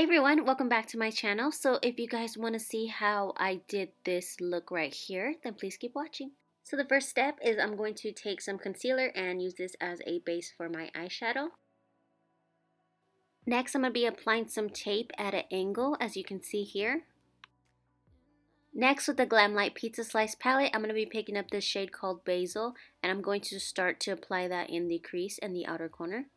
Hey everyone, welcome back to my channel. So if you guys want to see how I did this look right here, then please keep watching. So the first step is I'm going to take some concealer and use this as a base for my eyeshadow. Next, I'm going to be applying some tape at an angle, as you can see here. Next, with the Glamlite Pizza Slice palette, I'm going to be picking up this shade called Basil, and I'm going to start to apply that in the crease and the outer corner.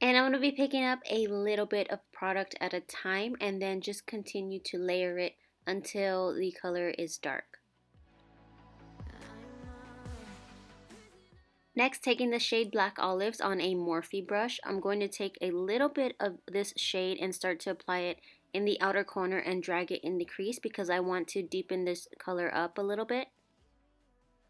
And I'm going to be picking up a little bit of product at a time and then just continue to layer it until the color is dark. Next, taking the shade Black Olives on a Morphe brush, I'm going to take a little bit of this shade and start to apply it in the outer corner and drag it in the crease because I want to deepen this color up a little bit.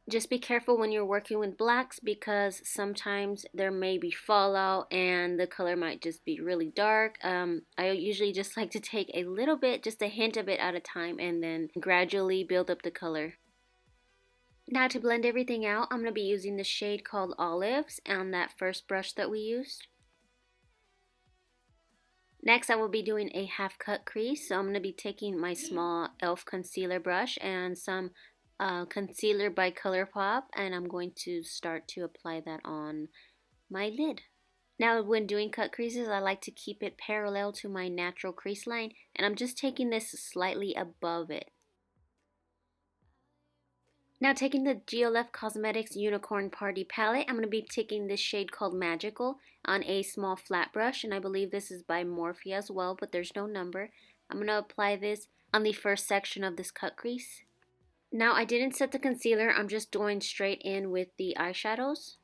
Just be careful when you're working with blacks because sometimes there may be fallout and the color might just be really dark. I usually just like to take a little bit, just a hint of it at a time, and then gradually build up the color. Now to blend everything out, I'm going to be using the shade called Olives on that first brush that we used. Next, I will be doing a half cut crease, so I'm going to be taking my small e.l.f. concealer brush and some concealer by ColourPop, and I'm going to start to apply that on my lid. Now when doing cut creases, I like to keep it parallel to my natural crease line, and I'm just taking this slightly above it. Now taking the GLF Cosmetics Unicorn Party Palette, I'm going to be taking this shade called Magical on a small flat brush, and I believe this is by Morphe as well, but there's no number. I'm going to apply this on the first section of this cut crease. Now I didn't set the concealer, I'm just going straight in with the eyeshadows.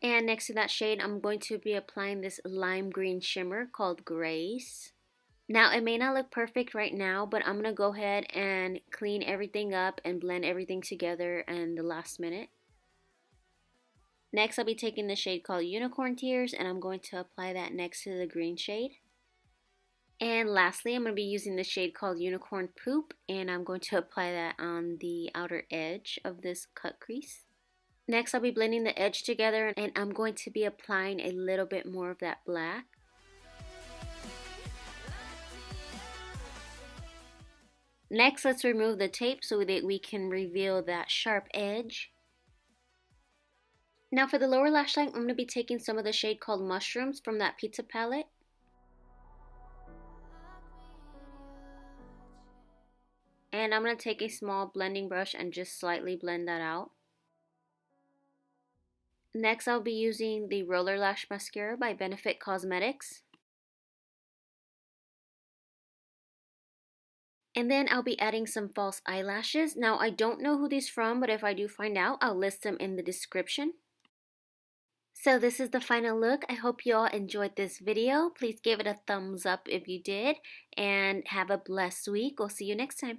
And next to that shade, I'm going to be applying this lime green shimmer called Grace. Now it may not look perfect right now, but I'm going to go ahead and clean everything up and blend everything together in the last minute. Next, I'll be taking the shade called Unicorn Tears, and I'm going to apply that next to the green shade. And lastly, I'm going to be using the shade called Unicorn Poop, and I'm going to apply that on the outer edge of this cut crease. Next, I'll be blending the edge together, and I'm going to be applying a little bit more of that black. Next, let's remove the tape so that we can reveal that sharp edge. Now for the lower lash line, I'm going to be taking some of the shade called Mushrooms from that pizza palette. And I'm going to take a small blending brush and just slightly blend that out. Next, I'll be using the Roller Lash Mascara by Benefit Cosmetics. And then I'll be adding some false eyelashes. Now I don't know who these from, but if I do find out, I'll list them in the description. So this is the final look. I hope you all enjoyed this video. Please give it a thumbs up if you did, and have a blessed week. We'll see you next time.